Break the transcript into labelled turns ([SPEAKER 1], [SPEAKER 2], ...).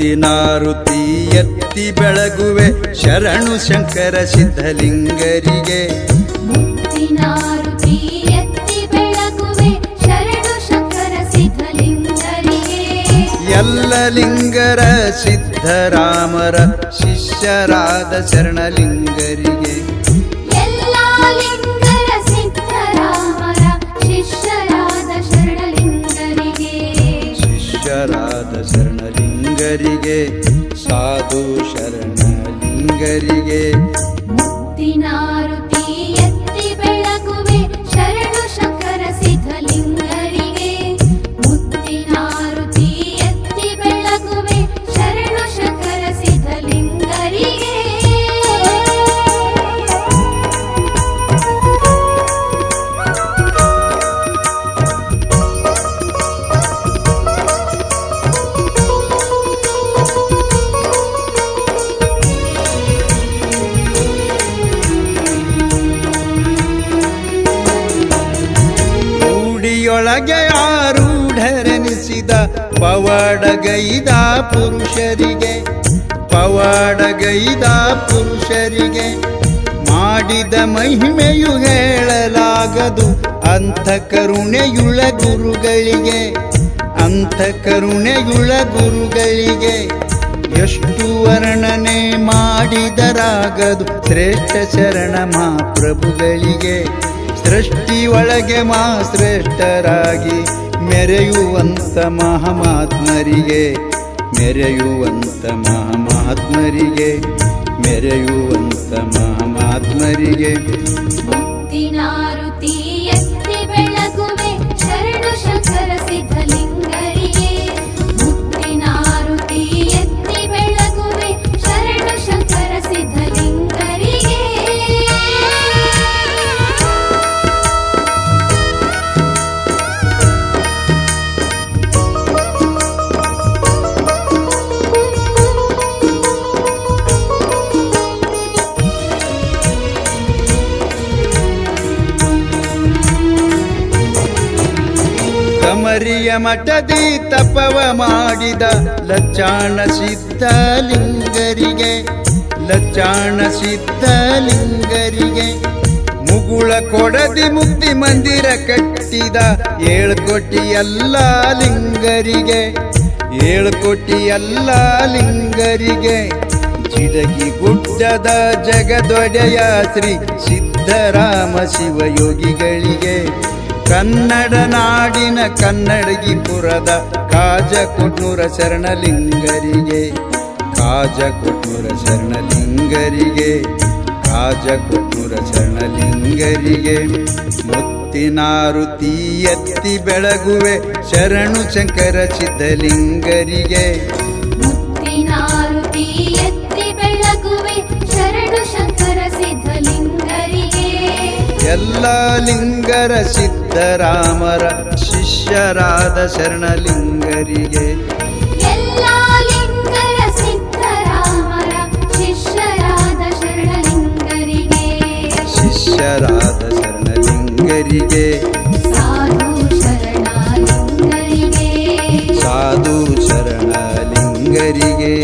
[SPEAKER 1] ಮುತ್ತಿನಾರುತಿ ಎತ್ತಿ ಬೆಳಗುವೆ ಶರಣು ಶಂಕರ ಸಿದ್ಧಲಿಂಗರಿಗೆ.
[SPEAKER 2] ಮುತ್ತಿನಾರುತಿ ಎತ್ತಿ ಬೆಳಗುವೆ ಶರಣು ಶಂಕರ ಸಿದ್ಧಲಿಂಗರಿಗೆ.
[SPEAKER 1] ಎಲ್ಲ ಲಿಂಗರ ಸಿದ್ಧರಾಮರ ಶಿಷ್ಯರಾದ ಶರಣಲಿಂಗರಿಗೆ.
[SPEAKER 2] ಎಲ್ಲ ಲಿಂಗರ ಸಿದ್ಧರಾಮರ ಶಿಷ್ಯರಾದ ಶರಣಲಿಂಗರಿಗೆ.
[SPEAKER 1] ಶಿಷ್ಯರಾದ ಶರಣಲಿಂಗರಿಗೆ ಸಾಧು ಶರಣಲಿಂಗರಿಗೆ.
[SPEAKER 2] ಮುತ್ತಿನಾರುತಿ ಎತ್ತಿ ಬೆಳಗುವೆ ಶರಣು ಶಂಕರ ಸಿದ್ಧಲಿಂಗರಿಗೆ. ಮುತ್ತಿನಾರುತಿ ಎತ್ತಿ ಬೆಳಗುವೆ ಶರಣು ಶಂಕರ ಸಿದ್ಧಲಿಂಗರಿಗೆ.
[SPEAKER 1] ಗುಡಿಯೊಳಗೆ ಆರೂಢರೆನಿಸಿದ ಪವಾಡಗೈದ ಪುರುಷರಿಗೆ. ಪವಾಡಗೈದ ಪುರುಷರಿಗೆ ಮಾಡಿದ ಮಹಿಮೆಯು ಹೇಳಲಾಗದು ಅಂಥ ಕರುಣೆಯುಳ ಗುರುಗಳಿಗೆ. ಅಂಥ ಕರುಣೆಯುಳ ಗುರುಗಳಿಗೆ ಎಷ್ಟು ವರ್ಣನೆ ಮಾಡಿದರಾಗದು ಶ್ರೇಷ್ಠ ಶರಣ ಮಹಾಪ್ರಭುಗಳಿಗೆ. ಸೃಷ್ಟಿ ಒಳಗೆ ಮಾ ಶ್ರೇಷ್ಠರಾಗಿ ಮೆರೆಯುವಂತ ಮಹಾತ್ಮರಿಗೆ. ಮೆರೆಯುವಂತ ಮಹಾತ್ಮರಿಗೆ. ಮೆರೆಯುವಂತ ಮಹಾತ್ಮರಿಗೆ.
[SPEAKER 2] ಮುತ್ತಿನಾರುತಿ ಎತ್ತಿ ಬೆಳಗುವೆ ಶರಣು ಶಂಕರ ಸಿದ್ಧಲಿಂಗರಿಗೆ. ಮುತ್ತಿನಾರುತಿ ಎತ್ತಿ ಬೆಳಗುವೆ ಶರಣು ಶಂಕರ ಸಿದ್ಧಲಿಂಗರಿಗೆ.
[SPEAKER 1] ಕಮರಿಯ ಮಠದಿ ತಪವ ಮಾಡಿದ ಲಚ್ಚಾಣ ಸಿದ್ಧಲಿಂಗರಿಗೆ. ಲಚ್ಚಾಣ ಸಿದ್ಧಲಿಂಗರಿಗೆ ಮುಗುಳ ಕೊಡದಿ ಮುಕ್ತಿ ಮಂದಿರ ಕಟ್ಟಿದ 7 ಕೋಟಿ ಎಲ್ಲ ಲಿಂಗರಿಗೆ. 7 ಕೋಟಿ ಎಲ್ಲ ಲಿಂಗರಿಗೆ ಜಿಡಗಿ ಗುಡ್ಡದ ಜಗದೊಡೆಯ ಶ್ರೀ ಸಿದ್ಧರಾಮ ಶಿವಯೋಗಿಗಳಿಗೆ. ಕನ್ನಡ ನಾಡಿನ ಕನ್ನಡಗಿಪುರದ ಕಾಜಕೊಟ್ನೂರ ಶರಣಲಿಂಗರಿಗೆ. ಕಾಜಕೊಟ್ನೂರ ಶರಣಲಿಂಗರಿಗೆ. ಕಾಜಕೊಟ್ನೂರ ಶರಣಲಿಂಗರಿಗೆ. ಮುತ್ತಿನಾರುತಿ ಎತ್ತಿ ಬೆಳಗುವೆ ಶರಣು ಶಂಕರ ಸಿದ್ಧಲಿಂಗರಿಗೆ.
[SPEAKER 2] ಮುತ್ತಿನಾರುತಿ ಎತ್ತಿ ಬೆಳಗುವೆ ಶರಣು ಶಂಕರ ಸಿದ್ಧಲಿಂಗರಿಗೆ.
[SPEAKER 1] ಎಲ್ಲ ಲಿಂಗರ ಸಿದ್ಧರಾಮರ ಶಿಷ್ಯರಾದ ಶರಣಲಿಂಗರಿಗೆ.
[SPEAKER 2] ಎಲ್ಲ ಲಿಂಗರ ಸಿದ್ಧರಾಮರ ಶಿಷ್ಯರಾದ ಶರಣಲಿಂಗರಿಗೆ.
[SPEAKER 1] ಶಿಷ್ಯರಾದ ಶರಣಲಿಂಗರಿಗೆ.
[SPEAKER 2] ಸಾಧು ಶರಣಲಿಂಗರಿಗೆ.
[SPEAKER 1] ಸಾಧು ಶರಣಲಿಂಗರಿಗೆ.